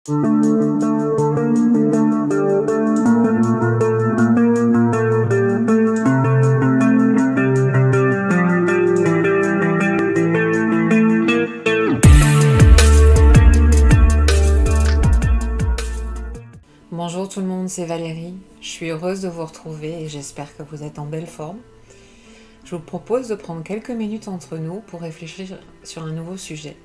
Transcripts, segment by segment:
Bonjour tout le monde, c'est Valérie. Je suis heureuse de vous retrouver et j'espère que vous êtes en belle forme. Je vous propose de prendre quelques minutes entre nous pour réfléchir sur un nouveau sujet.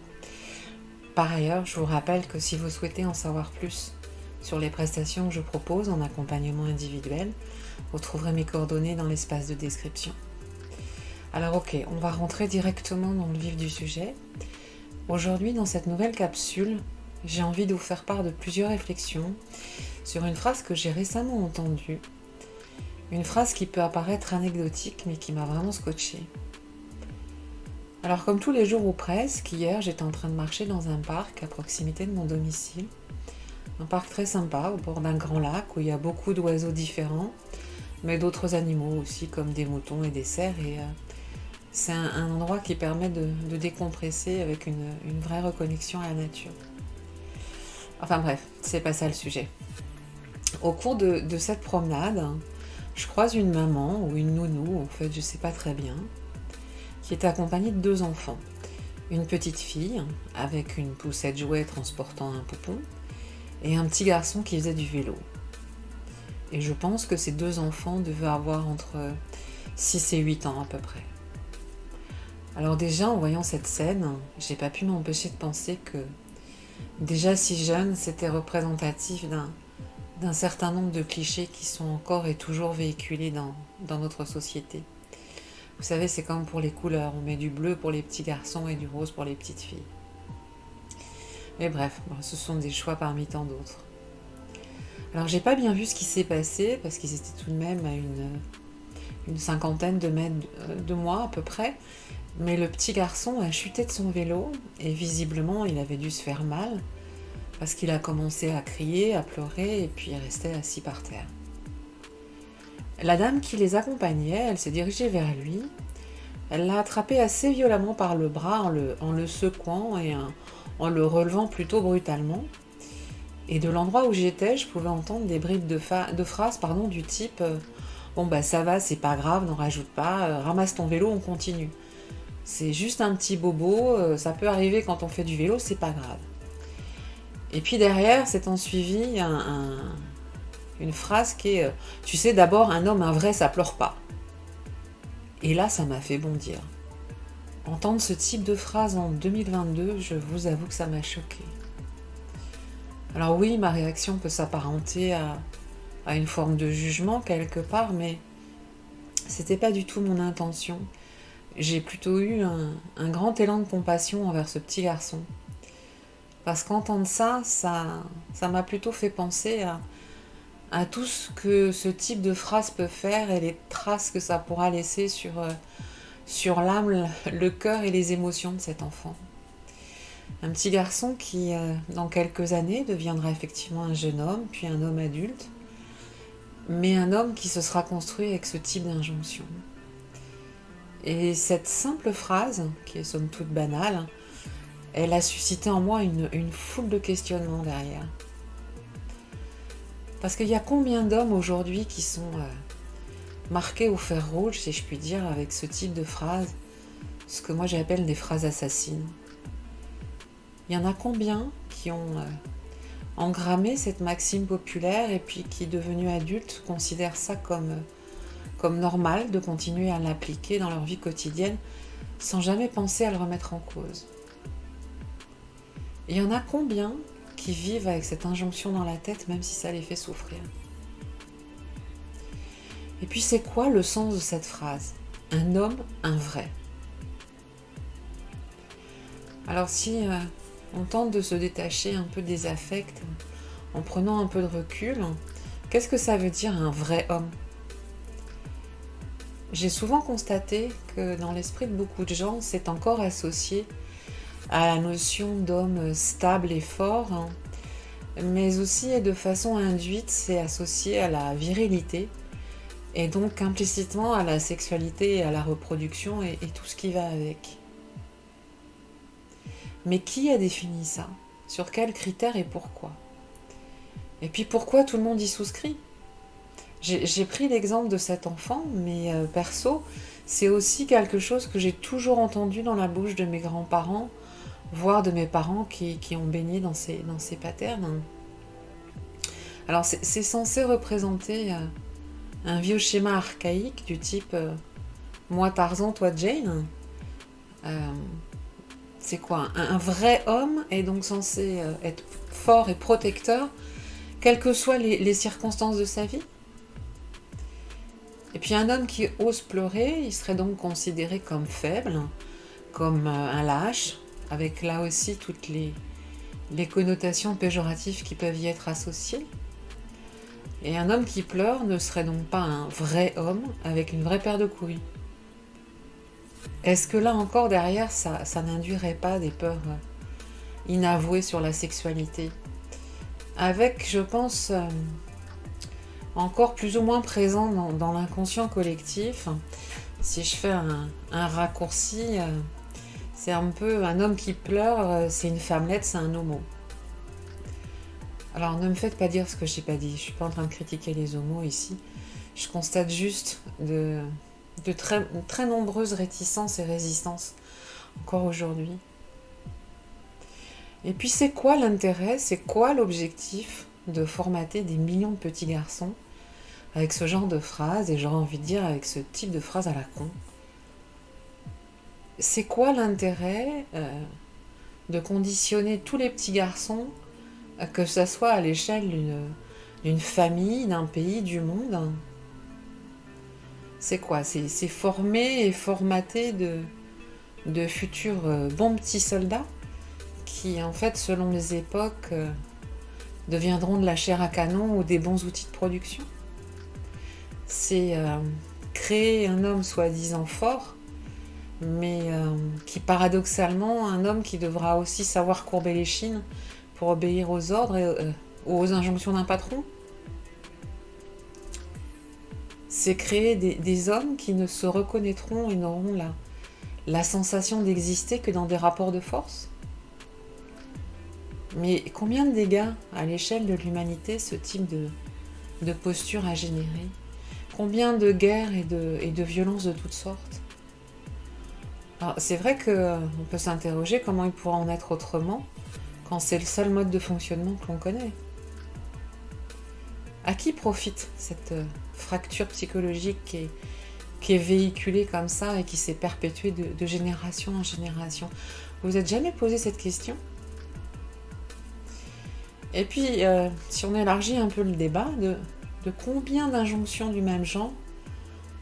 Par ailleurs, je vous rappelle que si vous souhaitez en savoir plus sur les prestations que je propose en accompagnement individuel, vous trouverez mes coordonnées dans l'espace de description. Alors ok, on va rentrer directement dans le vif du sujet. Aujourd'hui, dans cette nouvelle capsule, j'ai envie de vous faire part de plusieurs réflexions sur une phrase que j'ai récemment entendue. Une phrase qui peut apparaître anecdotique, mais qui m'a vraiment scotchée. Alors comme tous les jours ou presque, hier j'étais en train de marcher dans un parc à proximité de mon domicile. Un parc très sympa, au bord d'un grand lac, où il y a beaucoup d'oiseaux différents, mais d'autres animaux aussi, comme des moutons et des cerfs. Et c'est un endroit qui permet de décompresser avec une vraie reconnexion à la nature. Enfin bref, c'est pas ça le sujet. Au cours de cette promenade, je croise une maman ou une nounou, en fait je sais pas très bien, qui était accompagnée de 2 enfants. Une petite fille avec une poussette jouet transportant un poupon et un petit garçon qui faisait du vélo. Et je pense que ces 2 enfants devaient avoir entre 6 et 8 ans à peu près. Alors déjà en voyant cette scène, j'ai pas pu m'empêcher de penser que déjà si jeune, c'était représentatif d'un certain nombre de clichés qui sont encore et toujours véhiculés dans notre société. Vous savez, c'est comme pour les couleurs, on met du bleu pour les petits garçons et du rose pour les petites filles. Mais bref, ce sont des choix parmi tant d'autres. Alors j'ai pas bien vu ce qui s'est passé, parce qu'ils étaient tout de même à une cinquantaine de mètres de moi à peu près, mais le petit garçon a chuté de son vélo, et visiblement il avait dû se faire mal, parce qu'il a commencé à crier, à pleurer, et puis il restait assis par terre. La dame qui les accompagnait, elle s'est dirigée vers lui, elle l'a attrapé assez violemment par le bras en le secouant et en le relevant plutôt brutalement. Et de l'endroit où j'étais, je pouvais entendre des bribes de phrases du type « Bon bah ça va, c'est pas grave, n'en rajoute pas, ramasse ton vélo, on continue. C'est juste un petit bobo, ça peut arriver quand on fait du vélo, c'est pas grave. » Et puis derrière, s'est ensuivi une phrase qui est « Tu sais, d'abord, un homme, un vrai, ça pleure pas. » Et là, ça m'a fait bondir. Entendre ce type de phrase en 2022, je vous avoue que ça m'a choquée. Alors oui, ma réaction peut s'apparenter à une forme de jugement quelque part, mais c'était pas du tout mon intention. J'ai plutôt eu un grand élan de compassion envers ce petit garçon. Parce qu'entendre ça m'a plutôt fait penser à tout ce que ce type de phrase peut faire et les traces que ça pourra laisser sur l'âme, le cœur et les émotions de cet enfant. Un petit garçon qui, dans quelques années, deviendra effectivement un jeune homme, puis un homme adulte, mais un homme qui se sera construit avec ce type d'injonction. Et cette simple phrase, qui est somme toute banale, elle a suscité en moi une foule de questionnements derrière. Parce qu'il y a combien d'hommes aujourd'hui qui sont marqués au fer rouge, si je puis dire, avec ce type de phrase, ce que moi j'appelle des phrases assassines. Il y en a combien qui ont engrammé cette maxime populaire et puis qui, devenus adultes, considèrent ça comme normal de continuer à l'appliquer dans leur vie quotidienne sans jamais penser à le remettre en cause. Il y en a combien qui vivent avec cette injonction dans la tête même si ça les fait souffrir. Et puis c'est quoi le sens de cette phrase ? Un homme, un vrai. Alors si on tente de se détacher un peu des affects en prenant un peu de recul, qu'est-ce que ça veut dire un vrai homme ? J'ai souvent constaté que dans l'esprit de beaucoup de gens, c'est encore associé à la notion d'homme stable et fort, mais aussi et de façon induite, c'est associé à la virilité et donc implicitement à la sexualité et à la reproduction et tout ce qui va avec. Mais qui a défini ça ? Sur quels critères et pourquoi ? Et puis pourquoi tout le monde y souscrit? J'ai pris l'exemple de cet enfant, mais perso, c'est aussi quelque chose que j'ai toujours entendu dans la bouche de mes grands-parents, voire de mes parents qui ont baigné dans ces patterns. Alors c'est censé représenter un vieux schéma archaïque du type moi Tarzan, toi Jane. Euh, c'est quoi? Un vrai homme est donc censé être fort et protecteur, quelles que soient les circonstances de sa vie. Et puis un homme qui ose pleurer, il serait donc considéré comme faible, comme un lâche, avec là aussi toutes les connotations péjoratives qui peuvent y être associées. Et un homme qui pleure ne serait donc pas un vrai homme avec une vraie paire de couilles. Est-ce que là encore derrière, ça n'induirait pas des peurs inavouées sur la sexualité? Avec, je pense, encore plus ou moins présent dans l'inconscient collectif, si je fais un raccourci, c'est un peu un homme qui pleure, c'est une femmelette, c'est un homo. Alors ne me faites pas dire ce que je n'ai pas dit, je ne suis pas en train de critiquer les homos ici, je constate juste de très nombreuses réticences et résistances encore aujourd'hui. Et puis c'est quoi l'intérêt, c'est quoi l'objectif de formater des millions de petits garçons avec ce genre de phrases, et j'aurais envie de dire avec ce type de phrase à la con? C'est quoi l'intérêt de conditionner tous les petits garçons, que ce soit à l'échelle d'une famille, d'un pays, du monde? C'est quoi? C'est former et formater de futurs bons petits soldats qui, en fait, selon les époques, deviendront de la chair à canon ou des bons outils de production. C'est créer un homme soi-disant fort, mais qui paradoxalement, un homme qui devra aussi savoir courber les chines pour obéir aux ordres ou aux injonctions d'un patron. C'est créer des hommes qui ne se reconnaîtront et n'auront la sensation d'exister que dans des rapports de force. Mais combien de dégâts à l'échelle de l'humanité ce type de posture a généré? Combien de guerres et de violences de toutes sortes? Alors, c'est vrai qu'on peut s'interroger comment il pourra en être autrement quand c'est le seul mode de fonctionnement que l'on connaît. À qui profite cette fracture psychologique qui est véhiculée comme ça et qui s'est perpétuée de génération en génération? Vous vous êtes jamais posé cette question? Et puis, si on élargit un peu le débat, de combien d'injonctions du même genre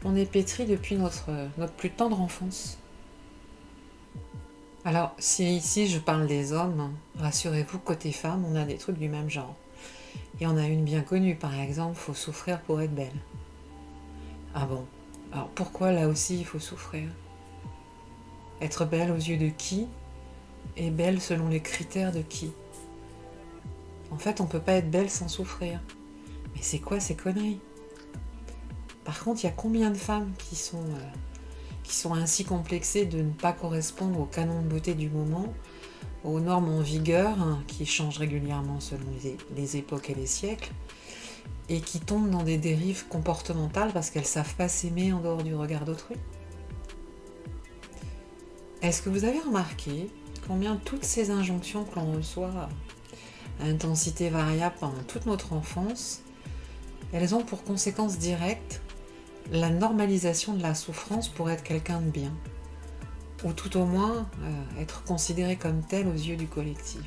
on est pétri depuis notre plus tendre enfance? Alors, si ici je parle des hommes, rassurez-vous, côté femmes, on a des trucs du même genre. Et on a une bien connue, par exemple, faut souffrir pour être belle. Ah bon? Alors pourquoi là aussi il faut souffrir? Être belle aux yeux de qui? Et belle selon les critères de qui? En fait, on peut pas être belle sans souffrir. Mais c'est quoi ces conneries? Par contre, il y a combien de femmes qui sont ainsi complexées de ne pas correspondre au canon de beauté du moment, aux normes en vigueur, qui changent régulièrement selon les époques et les siècles, et qui tombent dans des dérives comportementales parce qu'elles ne savent pas s'aimer en dehors du regard d'autrui? Est-ce que vous avez remarqué combien toutes ces injonctions que l'on reçoit à intensité variable pendant toute notre enfance, elles ont pour conséquence directe la normalisation de la souffrance pour être quelqu'un de bien, ou tout au moins être considéré comme tel aux yeux du collectif?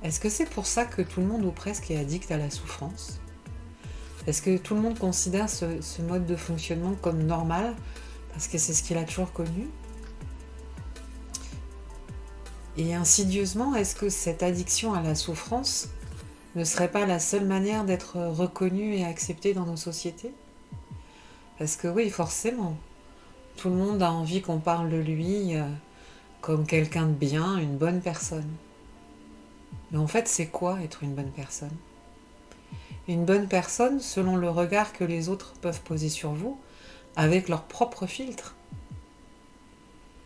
Est-ce que c'est pour ça que tout le monde ou presque est addict à la souffrance? Est-ce que tout le monde considère ce mode de fonctionnement comme normal parce que c'est ce qu'il a toujours connu? Et insidieusement, est-ce que cette addiction à la souffrance ne serait pas la seule manière d'être reconnu et accepté dans nos sociétés? Parce que oui, forcément, tout le monde a envie qu'on parle de lui comme quelqu'un de bien, une bonne personne. Mais en fait, c'est quoi être une bonne personne? Une bonne personne selon le regard que les autres peuvent poser sur vous, avec leur propre filtre.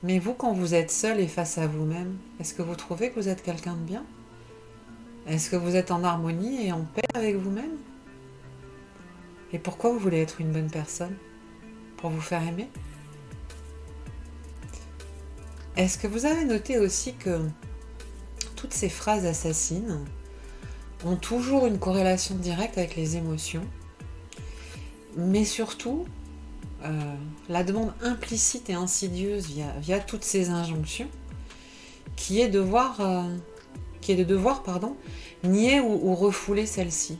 Mais vous, quand vous êtes seul et face à vous-même, est-ce que vous trouvez que vous êtes quelqu'un de bien? Est-ce que vous êtes en harmonie et en paix avec vous-même? Et pourquoi vous voulez être une bonne personne? Pour vous faire aimer? Est-ce que vous avez noté aussi que toutes ces phrases assassines ont toujours une corrélation directe avec les émotions, mais surtout la demande implicite et insidieuse via toutes ces injonctions, qui est de devoir nier ou refouler celle-ci.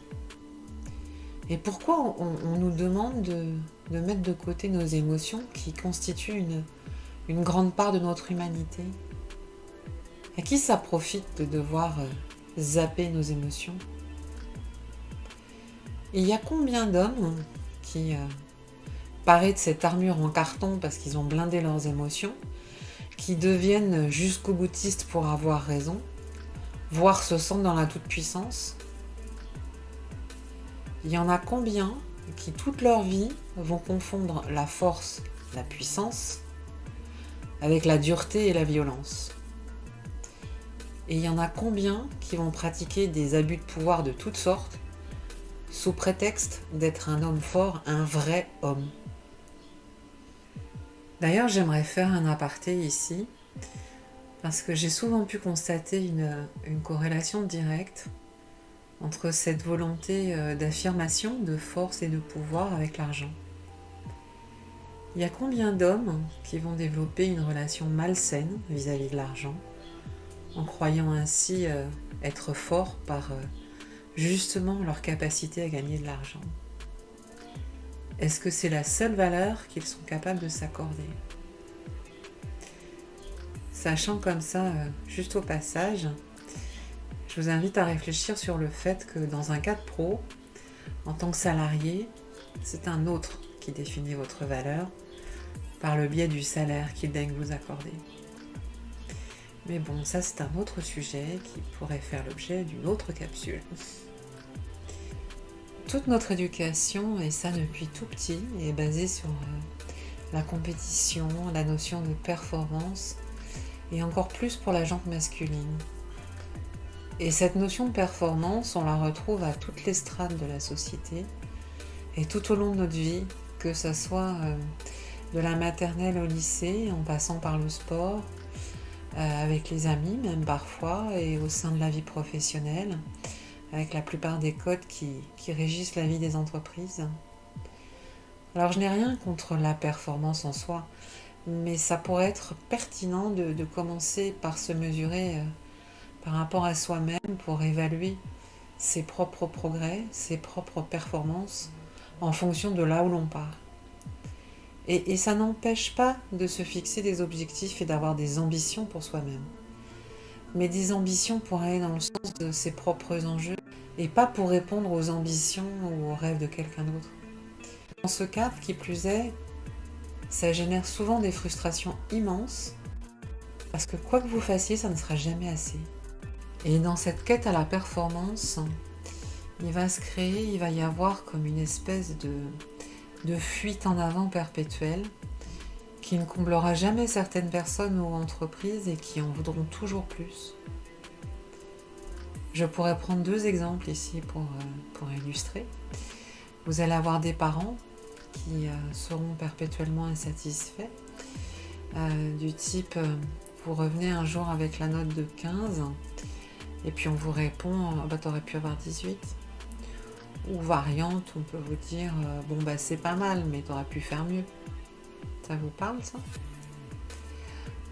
Et pourquoi on nous demande de mettre de côté nos émotions qui constituent une grande part de notre humanité? À qui ça profite de devoir zapper nos émotions? Et il y a combien d'hommes qui parés de cette armure en carton parce qu'ils ont blindé leurs émotions, qui deviennent jusqu'au boutiste pour avoir raison, voire se sentent dans la toute-puissance? Il y en a combien qui toute leur vie vont confondre la force, la puissance, avec la dureté et la violence? Et il y en a combien qui vont pratiquer des abus de pouvoir de toutes sortes, sous prétexte d'être un homme fort, un vrai homme? D'ailleurs, j'aimerais faire un aparté ici, parce que j'ai souvent pu constater une corrélation directe entre cette volonté d'affirmation, de force et de pouvoir avec l'argent. Il y a combien d'hommes qui vont développer une relation malsaine vis-à-vis de l'argent, en croyant ainsi être forts par justement leur capacité à gagner de l'argent? Est-ce que c'est la seule valeur qu'ils sont capables de s'accorder? Sachant comme ça, juste au passage, je vous invite à réfléchir sur le fait que dans un cadre pro, en tant que salarié, c'est un autre qui définit votre valeur par le biais du salaire qu'il daigne vous accorder. Mais bon, ça c'est un autre sujet qui pourrait faire l'objet d'une autre capsule. Toute notre éducation, et ça depuis tout petit, est basée sur la compétition, la notion de performance, et encore plus pour la jante masculine. Et cette notion de performance, on la retrouve à toutes les strates de la société, et tout au long de notre vie, que ce soit de la maternelle au lycée, en passant par le sport, avec les amis même parfois, et au sein de la vie professionnelle, avec la plupart des codes qui régissent la vie des entreprises. Alors je n'ai rien contre la performance en soi, mais ça pourrait être pertinent de commencer par se mesurer par rapport à soi-même pour évaluer ses propres progrès, ses propres performances en fonction de là où l'on part. Et ça n'empêche pas de se fixer des objectifs et d'avoir des ambitions pour soi-même. Mais des ambitions pour aller dans le sens de ses propres enjeux et pas pour répondre aux ambitions ou aux rêves de quelqu'un d'autre. Dans ce cadre, qui plus est, ça génère souvent des frustrations immenses parce que quoi que vous fassiez, ça ne sera jamais assez. Et dans cette quête à la performance, il va y avoir comme une espèce de fuite en avant perpétuelle qui ne comblera jamais certaines personnes ou entreprises et qui en voudront toujours plus. Je pourrais prendre 2 exemples ici pour illustrer. Vous allez avoir des parents qui seront perpétuellement insatisfaits, du type vous revenez un jour avec la note de 15 et puis on vous répond t'aurais pu avoir 18. Ou variante, on peut vous dire c'est pas mal mais t'aurais pu faire mieux. Ça vous parle ça?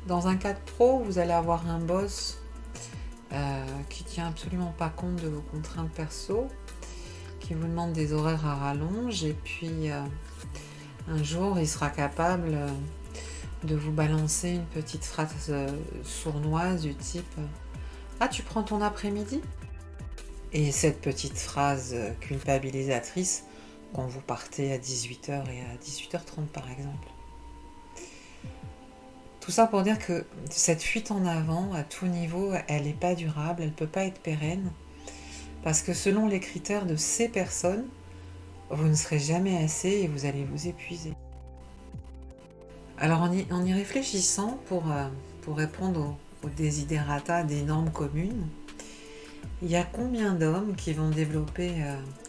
Dans un cadre pro, vous allez avoir un boss qui tient absolument pas compte de vos contraintes perso, qui vous demande des horaires à rallonge et puis un jour il sera capable de vous balancer une petite phrase sournoise du type « Ah, tu prends ton après-midi ?» Et cette petite phrase culpabilisatrice quand vous partez à 18h et à 18h30 par exemple. Tout ça pour dire que cette fuite en avant, à tout niveau, elle n'est pas durable, elle ne peut pas être pérenne, parce que selon les critères de ces personnes, vous ne serez jamais assez et vous allez vous épuiser. Alors en y réfléchissant pour répondre aux desiderata des normes communes, Il y a combien d'hommes qui vont développer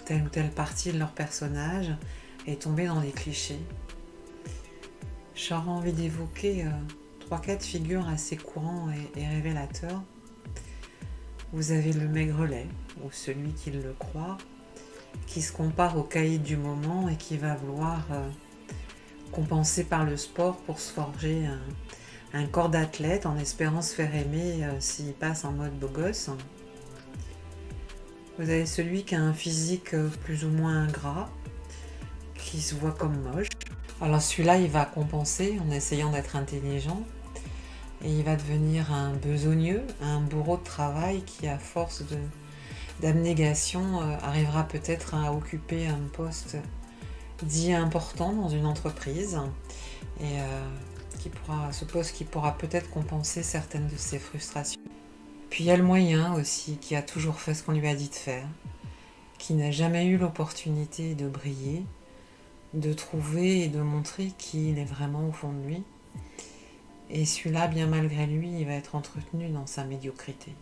telle ou telle partie de leur personnage et tomber dans des clichés? J'aurais envie d'évoquer trois cas de figure assez courants et révélateurs. Vous avez le maigrelet, ou celui qui le croit, qui se compare au caïd du moment et qui va vouloir compenser par le sport pour se forger un corps d'athlète en espérant se faire aimer s'il passe en mode beau gosse. Vous avez celui qui a un physique plus ou moins ingrat, qui se voit comme moche. Alors celui-là, il va compenser en essayant d'être intelligent et il va devenir un besogneux, un bourreau de travail qui, à force d'abnégation, arrivera peut-être à occuper un poste dit important dans une entreprise et ce poste qui pourra peut-être compenser certaines de ses frustrations. Puis il y a le moyen aussi, qui a toujours fait ce qu'on lui a dit de faire, qui n'a jamais eu l'opportunité de briller, de trouver et de montrer qui il est vraiment au fond de lui. Et celui-là, bien malgré lui, il va être entretenu dans sa médiocrité.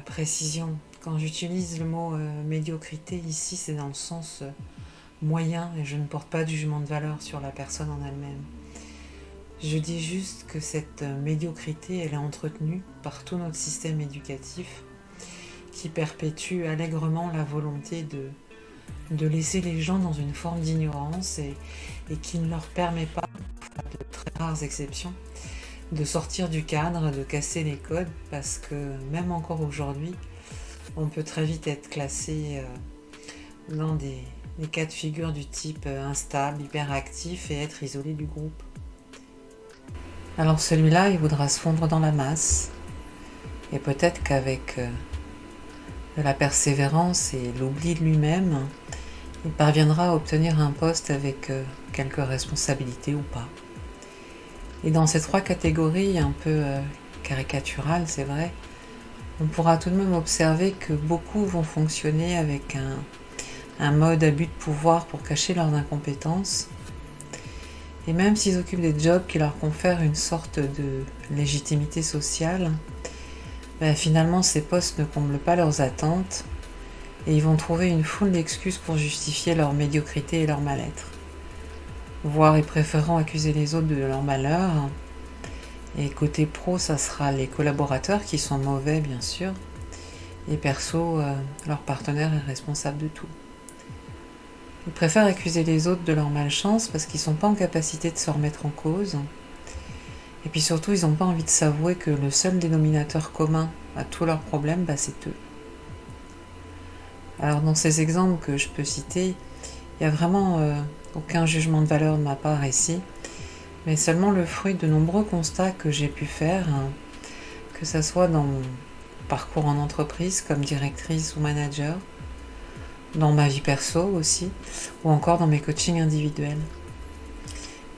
Précision, quand j'utilise le mot médiocrité ici, c'est dans le sens moyen et je ne porte pas de jugement de valeur sur la personne en elle-même. Je dis juste que cette médiocrité, elle est entretenue par tout notre système éducatif qui perpétue allègrement la volonté de laisser les gens dans une forme d'ignorance et qui ne leur permet pas, de très rares exceptions, de sortir du cadre, de casser les codes, parce que même encore aujourd'hui, on peut très vite être classé dans des cas de figure du type instable, hyperactif et être isolé du groupe. Alors celui-là, il voudra se fondre dans la masse, et peut-être qu'avec de la persévérance et l'oubli de lui-même, il parviendra à obtenir un poste avec quelques responsabilités ou pas. Et dans ces trois catégories un peu caricaturales, c'est vrai, on pourra tout de même observer que beaucoup vont fonctionner avec un mode abus de pouvoir pour cacher leurs incompétences. Et même s'ils occupent des jobs qui leur confèrent une sorte de légitimité sociale, finalement ces postes ne comblent pas leurs attentes et ils vont trouver une foule d'excuses pour justifier leur médiocrité et leur mal-être. Voire et préférant accuser les autres de leur malheur. Et côté pro, ça sera les collaborateurs qui sont mauvais bien sûr, et perso, leur partenaire est responsable de tout. Ils préfèrent accuser les autres de leur malchance parce qu'ils ne sont pas en capacité de se remettre en cause. Et puis surtout, ils n'ont pas envie de s'avouer que le seul dénominateur commun à tous leurs problèmes, c'est eux. Alors dans ces exemples que je peux citer, il n'y a vraiment aucun jugement de valeur de ma part ici, mais seulement le fruit de nombreux constats que j'ai pu faire, que ce soit dans mon parcours en entreprise comme directrice ou manager, dans ma vie perso aussi, ou encore dans mes coachings individuels.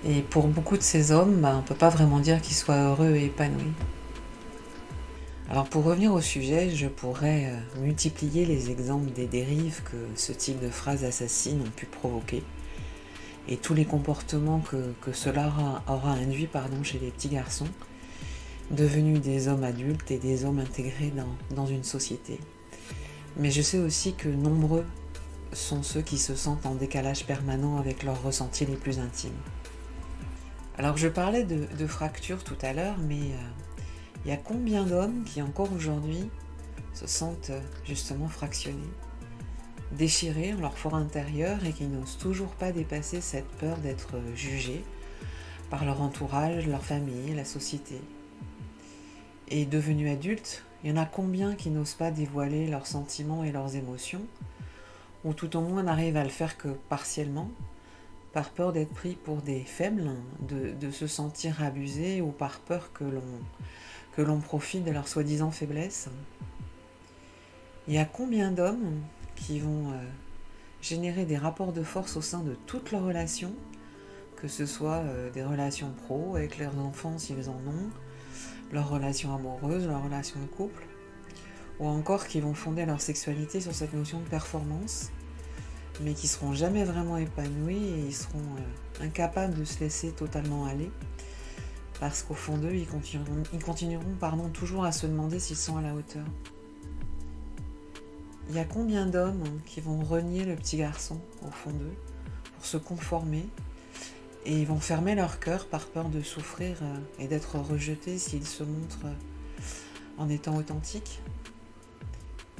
Et pour beaucoup de ces hommes, on ne peut pas vraiment dire qu'ils soient heureux et épanouis. Alors pour revenir au sujet, je pourrais multiplier les exemples des dérives que ce type de phrases assassines ont pu provoquer et tous les comportements que cela aura induit chez les petits garçons, devenus des hommes adultes et des hommes intégrés dans une société. Mais je sais aussi que nombreux sont ceux qui se sentent en décalage permanent avec leurs ressentis les plus intimes. Alors je parlais de fractures tout à l'heure, mais il y a combien d'hommes qui encore aujourd'hui se sentent justement fractionnés, déchirés en leur fort intérieur et qui n'osent toujours pas dépasser cette peur d'être jugés par leur entourage, leur famille, la société. Et devenus adultes, il y en a combien qui n'osent pas dévoiler leurs sentiments et leurs émotions, ou tout au moins n'arrivent à le faire que partiellement, par peur d'être pris pour des faibles, de se sentir abusés ou par peur que l'on profite de leur soi-disant faiblesse. Il y a combien d'hommes qui vont générer des rapports de force au sein de toutes leurs relations, que ce soit des relations pro avec leurs enfants s'ils en ont, leurs relations amoureuses, leurs relations de couple, ou encore qui vont fonder leur sexualité sur cette notion de performance, mais qui seront jamais vraiment épanouis et ils seront incapables de se laisser totalement aller, parce qu'au fond d'eux, ils continueront toujours à se demander s'ils sont à la hauteur. il y a combien d'hommes qui vont renier le petit garçon au fond d'eux pour se conformer et ils vont fermer leur cœur par peur de souffrir et d'être rejetés s'ils se montrent en étant authentiques.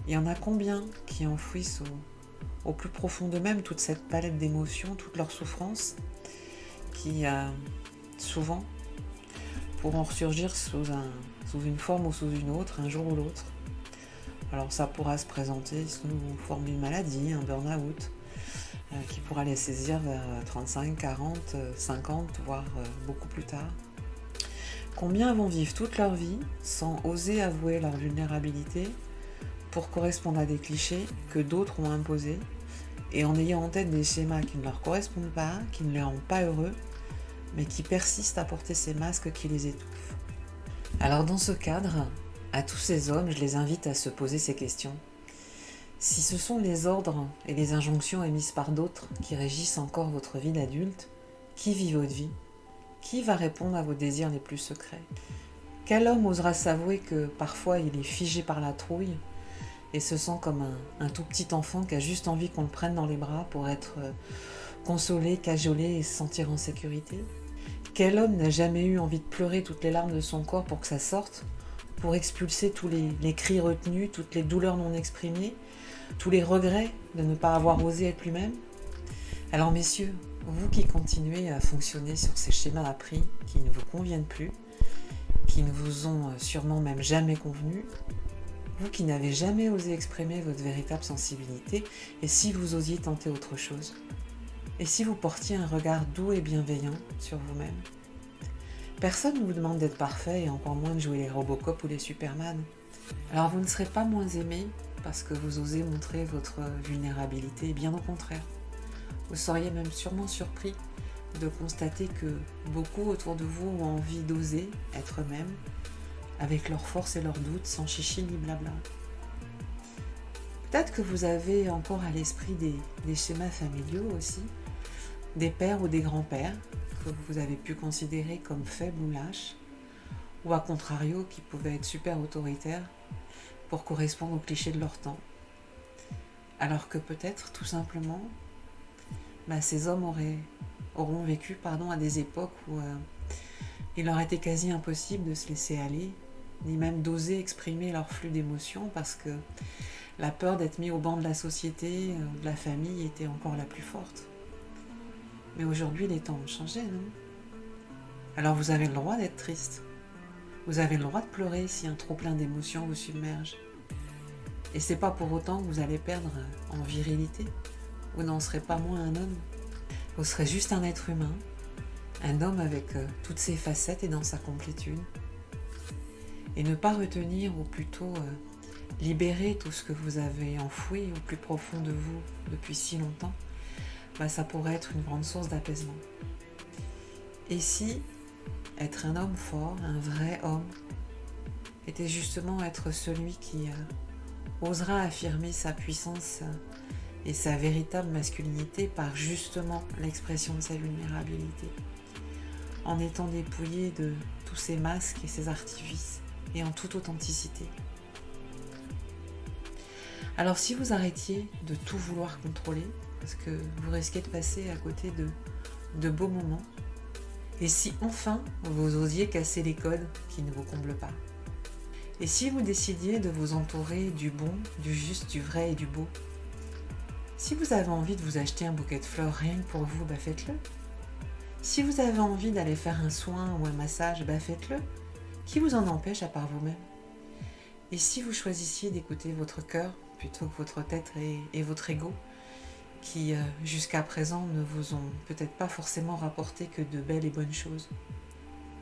Il y en a combien qui enfouissent au plus profond d'eux-mêmes toute cette palette d'émotions, toute leur souffrance, qui souvent pourront ressurgir sous une forme ou sous une autre, un jour ou l'autre. Alors ça pourra se présenter sous forme d'une maladie, un burn-out, qui pourra les saisir vers 35, 40, 50, voire beaucoup plus tard. Combien vont vivre toute leur vie sans oser avouer leur vulnérabilité pour correspondre à des clichés que d'autres ont imposés et en ayant en tête des schémas qui ne leur correspondent pas, qui ne les rendent pas heureux, mais qui persistent à porter ces masques qui les étouffent. Alors dans ce cadre, à tous ces hommes, je les invite à se poser ces questions. Si ce sont les ordres et les injonctions émises par d'autres qui régissent encore votre vie d'adulte, qui vit votre vie ? Qui va répondre à vos désirs les plus secrets ? Quel homme osera s'avouer que parfois il est figé par la trouille et se sent comme un tout petit enfant qui a juste envie qu'on le prenne dans les bras pour être consolé, cajolé et se sentir en sécurité ? Quel homme n'a jamais eu envie de pleurer toutes les larmes de son corps pour que ça sorte, pour expulser tous les cris retenus, toutes les douleurs non exprimées, tous les regrets de ne pas avoir osé être lui-même ? Alors messieurs, vous qui continuez à fonctionner sur ces schémas appris qui ne vous conviennent plus, qui ne vous ont sûrement même jamais convenu, vous qui n'avez jamais osé exprimer votre véritable sensibilité, et si vous osiez tenter autre chose ? Et si vous portiez un regard doux et bienveillant sur vous-même ? Personne ne vous demande d'être parfait et encore moins de jouer les Robocop ou les Superman. Alors vous ne serez pas moins aimé parce que vous osez montrer votre vulnérabilité, bien au contraire. Vous seriez même sûrement surpris de constater que beaucoup autour de vous ont envie d'oser être eux-mêmes, avec leurs forces et leurs doutes, sans chichi ni blabla. Peut-être que vous avez encore à l'esprit des schémas familiaux aussi, des pères ou des grands-pères que vous avez pu considérer comme faibles ou lâches, ou à contrario qui pouvaient être super autoritaires pour correspondre aux clichés de leur temps. Alors que peut-être tout simplement, ces hommes auront vécu à des époques où il leur était quasi impossible de se laisser aller, ni même d'oser exprimer leur flux d'émotions parce que la peur d'être mis au banc de la société, de la famille était encore la plus forte. Mais aujourd'hui, les temps ont changé, non ? Alors vous avez le droit d'être triste. Vous avez le droit de pleurer si un trop-plein d'émotions vous submerge. Et c'est pas pour autant que vous allez perdre en virilité. Vous n'en serez pas moins un homme. Vous serez juste un être humain, un homme avec toutes ses facettes et dans sa complétude. Et ne pas retenir, ou plutôt libérer tout ce que vous avez enfoui au plus profond de vous depuis si longtemps, ça pourrait être une grande source d'apaisement. Et si être un homme fort, un vrai homme, était justement être celui qui osera affirmer sa puissance et sa véritable masculinité par justement l'expression de sa vulnérabilité, en étant dépouillé de tous ces masques et ces artifices, et en toute authenticité. Alors si vous arrêtiez de tout vouloir contrôler, parce que vous risquez de passer à côté de beaux moments, et si enfin vous osiez casser les codes qui ne vous comblent pas, et si vous décidiez de vous entourer du bon, du juste, du vrai et du beau, si vous avez envie de vous acheter un bouquet de fleurs rien que pour vous, faites-le. Si vous avez envie d'aller faire un soin ou un massage, faites-le. Qui vous en empêche à part vous-même ? Et si vous choisissiez d'écouter votre cœur plutôt que votre tête et votre ego, qui jusqu'à présent ne vous ont peut-être pas forcément rapporté que de belles et bonnes choses.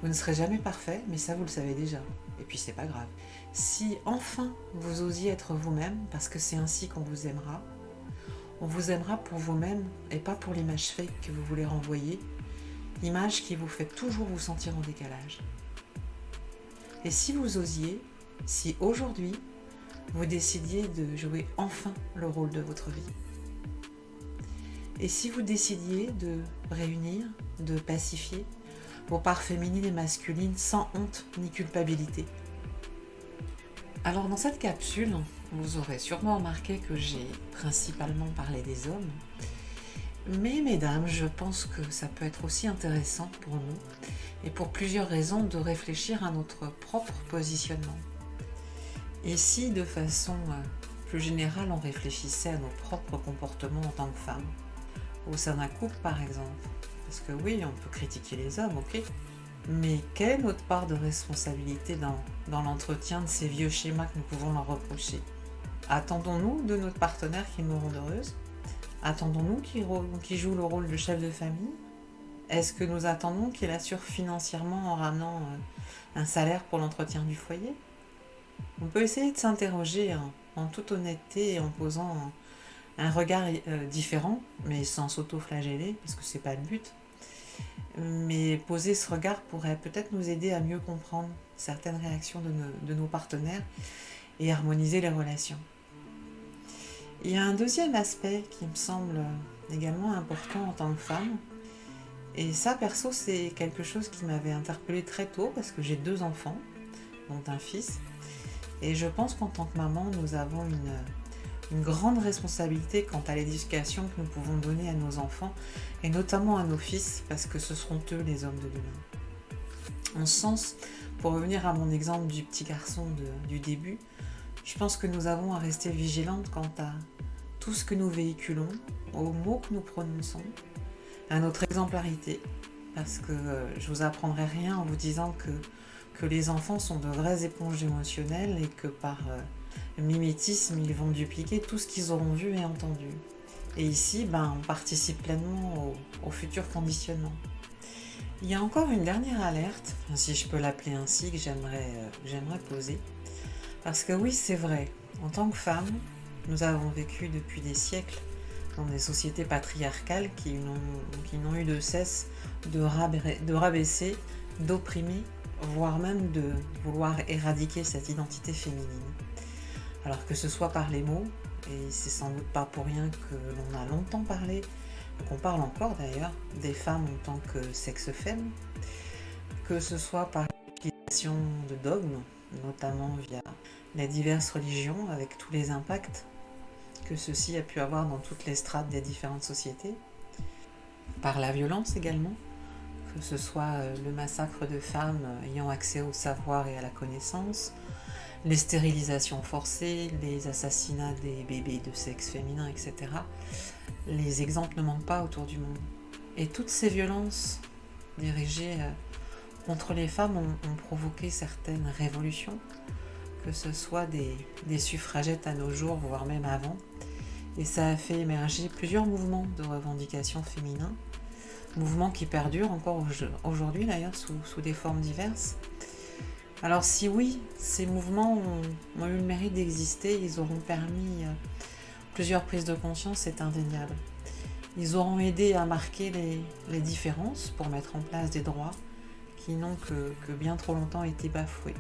Vous ne serez jamais parfait, mais ça vous le savez déjà. Et puis c'est pas grave. Si enfin vous osiez être vous-même, parce que c'est ainsi qu'on vous aimera, on vous aimera pour vous-même et pas pour l'image fake que vous voulez renvoyer, l'image qui vous fait toujours vous sentir en décalage. Et si vous osiez, si aujourd'hui, vous décidiez de jouer enfin le rôle de votre vie. Et si vous décidiez de réunir, de pacifier vos parts féminines et masculines sans honte ni culpabilité. Alors dans cette capsule, Vous aurez sûrement remarqué que j'ai principalement parlé des hommes, mais mesdames, je pense que ça peut être aussi intéressant pour nous, et pour plusieurs raisons, de réfléchir à notre propre positionnement. Et si, de façon plus générale, on réfléchissait à nos propres comportements en tant que femmes, au sein d'un couple par exemple? Parce que oui, on peut critiquer les hommes, ok, mais quelle est notre part de responsabilité dans l'entretien de ces vieux schémas que nous pouvons leur reprocher? Attendons-nous de notre partenaire qu'il nous rende heureuse? Attendons-nous qu'il joue le rôle de chef de famille? Est-ce que nous attendons qu'il assure financièrement en ramenant un salaire pour l'entretien du foyer? On peut essayer de s'interroger en toute honnêteté et en posant un regard différent, mais sans s'auto-flageller, parce que c'est pas le but. Mais poser ce regard pourrait peut-être nous aider à mieux comprendre certaines réactions de nos partenaires et harmoniser les relations. Il y a un deuxième aspect qui me semble également important en tant que femme. Et ça, perso, c'est quelque chose qui m'avait interpellée très tôt parce que j'ai 2 enfants, dont un fils. Et je pense qu'en tant que maman, nous avons une grande responsabilité quant à l'éducation que nous pouvons donner à nos enfants et notamment à nos fils parce que ce seront eux les hommes de demain. En ce sens, pour revenir à mon exemple du petit garçon du début, je pense que nous avons à rester vigilantes quant à tout ce que nous véhiculons, aux mots que nous prononçons, à notre exemplarité, parce que je vous apprendrai rien en vous disant que les enfants sont de vraies éponges émotionnelles et que par mimétisme, ils vont dupliquer tout ce qu'ils auront vu et entendu. Et ici, on participe pleinement au futur conditionnement. Il y a encore une dernière alerte, si je peux l'appeler ainsi, que j'aimerais poser. Parce que oui, c'est vrai, en tant que femme, nous avons vécu depuis des siècles dans des sociétés patriarcales qui n'ont eu de cesse de rabaisser, d'opprimer, voire même de vouloir éradiquer cette identité féminine. Alors que ce soit par les mots, et c'est sans doute pas pour rien que l'on a longtemps parlé, qu'on parle encore d'ailleurs, des femmes en tant que sexe femme, que ce soit par l'utilisation de dogmes, notamment via les diverses religions, avec tous les impacts que ceci a pu avoir dans toutes les strates des différentes sociétés, par la violence également, que ce soit le massacre de femmes ayant accès au savoir et à la connaissance, les stérilisations forcées, les assassinats des bébés de sexe féminin, etc. Les exemples ne manquent pas autour du monde. Et toutes ces violences dirigées contre les femmes ont provoqué certaines révolutions, que ce soit des suffragettes à nos jours, voire même avant. Et ça a fait émerger plusieurs mouvements de revendication féminin, mouvements qui perdurent encore aujourd'hui d'ailleurs sous des formes diverses. Alors si oui, ces mouvements ont eu le mérite d'exister, ils auront permis plusieurs prises de conscience, c'est indéniable. Ils auront aidé à marquer les différences pour mettre en place des droits qui n'ont que bien trop longtemps été bafoués.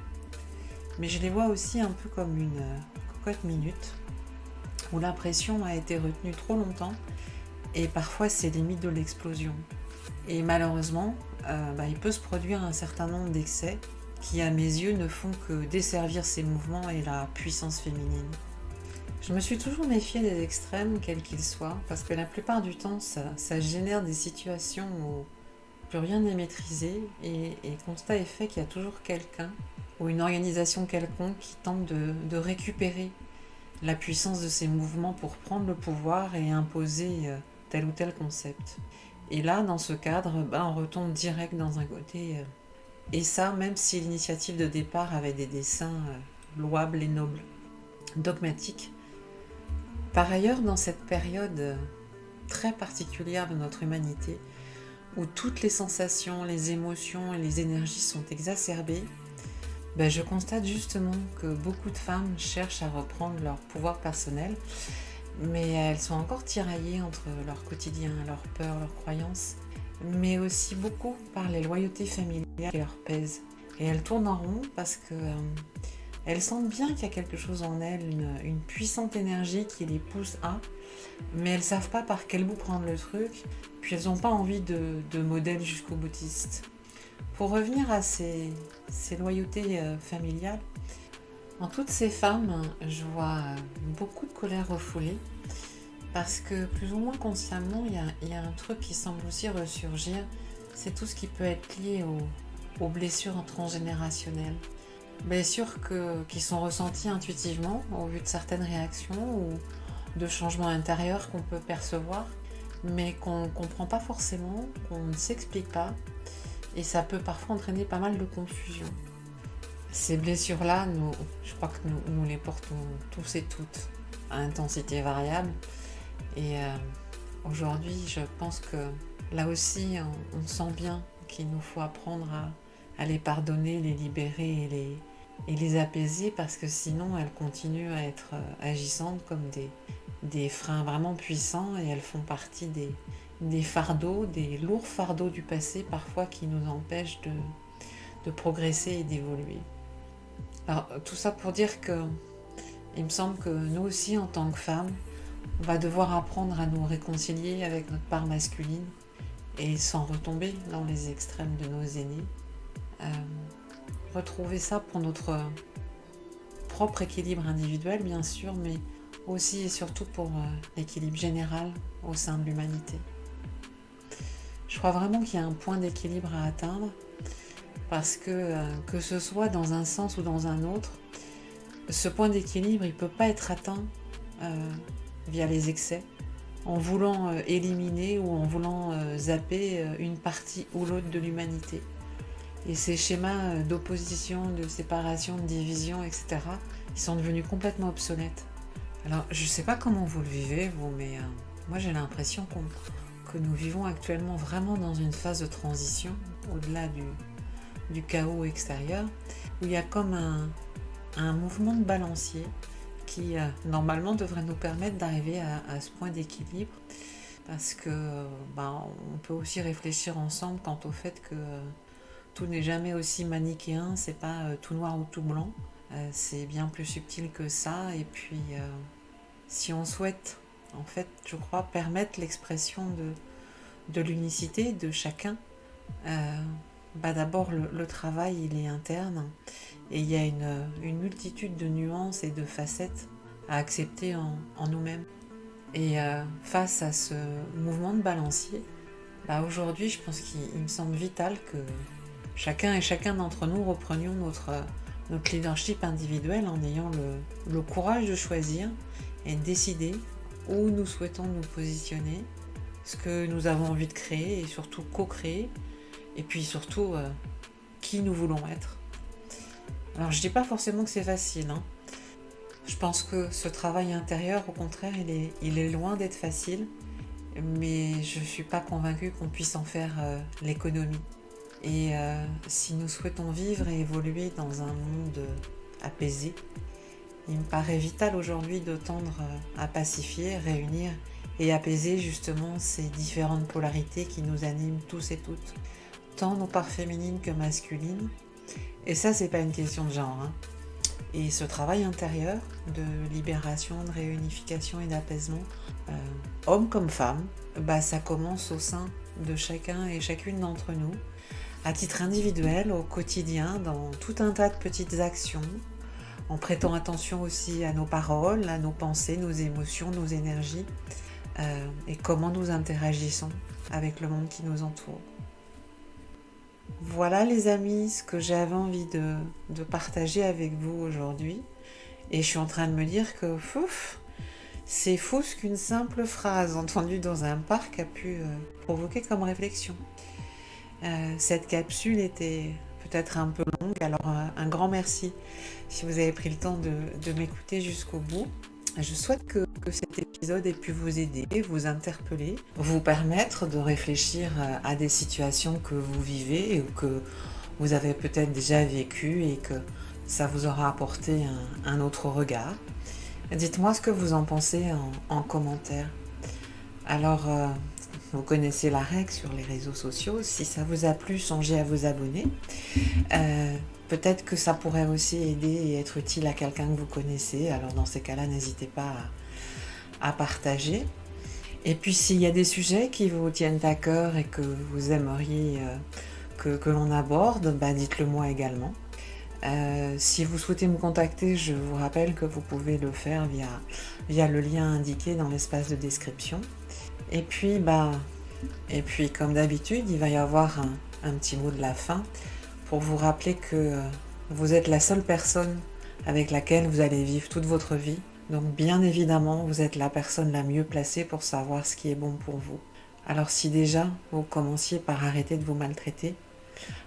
Mais je les vois aussi un peu comme une cocotte minute, où la pression a été retenue trop longtemps, et parfois c'est limite de l'explosion. Et malheureusement, il peut se produire un certain nombre d'excès qui, à mes yeux, ne font que desservir ces mouvements et la puissance féminine. Je me suis toujours méfiée des extrêmes, quels qu'ils soient, parce que la plupart du temps, ça génère des situations où plus rien n'est maîtrisé, et constat est fait qu'il y a toujours quelqu'un ou une organisation quelconque qui tente de récupérer la puissance de ces mouvements pour prendre le pouvoir et imposer tel ou tel concept. Et là, dans ce cadre, on retombe direct dans un côté... et ça, même si l'initiative de départ avait des desseins louables et nobles, dogmatiques. Par ailleurs, dans cette période très particulière de notre humanité, où toutes les sensations, les émotions et les énergies sont exacerbées, je constate justement que beaucoup de femmes cherchent à reprendre leur pouvoir personnel, mais elles sont encore tiraillées entre leur quotidien, leurs peurs, leurs croyances, mais aussi beaucoup par les loyautés familiales qui leur pèsent. Et elles tournent en rond parce que elles sentent bien qu'il y a quelque chose en elles, une puissante énergie qui les pousse à, mais elles ne savent pas par quel bout prendre le truc, puis elles n'ont pas envie de modèle jusqu'au boutiste. Pour revenir à ces loyautés familiales, En toutes ces femmes, je vois beaucoup de colère refoulée parce que plus ou moins consciemment, il y a un truc qui semble aussi ressurgir, c'est tout ce qui peut être lié aux blessures transgénérationnelles. Blessures qui sont ressenties intuitivement au vu de certaines réactions ou de changements intérieurs qu'on peut percevoir, mais qu'on ne comprend pas forcément, qu'on ne s'explique pas, et ça peut parfois entraîner pas mal de confusion. Ces blessures-là, je crois que nous les portons tous et toutes à intensité variable, et aujourd'hui, je pense que là aussi, on sent bien qu'il nous faut apprendre à les pardonner, les libérer et les apaiser parce que sinon elles continuent à être agissantes comme des freins vraiment puissants et elles font partie des fardeaux, des lourds fardeaux du passé parfois qui nous empêchent de progresser et d'évoluer. Alors tout ça pour dire que il me semble que nous aussi en tant que femmes, on va devoir apprendre à nous réconcilier avec notre part masculine et sans retomber dans les extrêmes de nos aînés. Retrouver ça pour notre propre équilibre individuel bien sûr, mais aussi et surtout pour l'équilibre général au sein de l'humanité. Je crois vraiment qu'il y a un point d'équilibre à atteindre parce que ce soit dans un sens ou dans un autre, ce point d'équilibre il ne peut pas être atteint via les excès, en voulant éliminer ou en voulant zapper une partie ou l'autre de l'humanité. Et ces schémas d'opposition, de séparation, de division, etc., ils sont devenus complètement obsolètes. Alors, je ne sais pas comment vous le vivez, vous, mais moi j'ai l'impression que nous vivons actuellement vraiment dans une phase de transition, au-delà du chaos extérieur, où il y a comme un mouvement de balancier qui normalement devrait nous permettre d'arriver à ce point d'équilibre, parce que on peut aussi réfléchir ensemble quant au fait que tout n'est jamais aussi manichéen, c'est pas tout noir ou tout blanc, c'est bien plus subtil que ça, et puis si on souhaite, en fait, je crois, permettre l'expression de l'unicité de chacun, d'abord le travail il est interne, et il y a une multitude de nuances et de facettes à accepter en nous-mêmes. Et face à ce mouvement de balancier, aujourd'hui je pense qu'il me semble vital que chacun et chacun d'entre nous reprenions notre leadership individuel en ayant le courage de choisir et de décider où nous souhaitons nous positionner, ce que nous avons envie de créer et surtout co-créer, et puis surtout qui nous voulons être. Alors je dis pas forcément que c'est facile, hein. Je pense que ce travail intérieur, au contraire, il est loin d'être facile, mais je suis pas convaincue qu'on puisse en faire l'économie. Et si nous souhaitons vivre et évoluer dans un monde apaisé, il me paraît vital aujourd'hui de tendre à pacifier, réunir et apaiser justement ces différentes polarités qui nous animent tous et toutes, tant nos parts féminines que masculines. Et ça, c'est pas une question de genre, hein. Et ce travail intérieur de libération, de réunification et d'apaisement, homme comme femme, ça commence au sein de chacun et chacune d'entre nous, à titre individuel, au quotidien, dans tout un tas de petites actions, en prêtant attention aussi à nos paroles, à nos pensées, nos émotions, nos énergies, et comment nous interagissons avec le monde qui nous entoure. Voilà les amis, ce que j'avais envie de partager avec vous aujourd'hui. Et je suis en train de me dire que c'est fou ce qu'une simple phrase entendue dans un parc a pu provoquer comme réflexion. Cette capsule était peut-être un peu longue, alors un grand merci si vous avez pris le temps de m'écouter jusqu'au bout. Je souhaite que cet épisode ait pu vous aider, vous interpeller, vous permettre de réfléchir à des situations que vous vivez ou que vous avez peut-être déjà vécues et que ça vous aura apporté un autre regard. Dites-moi ce que vous en pensez en commentaire. Alors, vous connaissez la règle sur les réseaux sociaux. Si ça vous a plu, songez à vous abonner. Peut-être que ça pourrait aussi aider et être utile à quelqu'un que vous connaissez. Alors dans ces cas-là, n'hésitez pas à partager. Et puis s'il y a des sujets qui vous tiennent à cœur et que vous aimeriez que l'on aborde, dites-le moi également. Si vous souhaitez me contacter, je vous rappelle que vous pouvez le faire via le lien indiqué dans l'espace de description. Et puis, comme d'habitude, il va y avoir un petit mot de la fin pour vous rappeler que vous êtes la seule personne avec laquelle vous allez vivre toute votre vie. Donc bien évidemment, vous êtes la personne la mieux placée pour savoir ce qui est bon pour vous. Alors si déjà vous commenciez par arrêter de vous maltraiter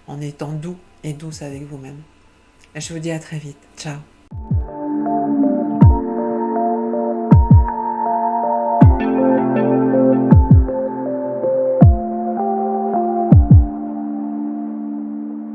en étant doux et douce avec vous-même. Je vous dis à très vite. Ciao.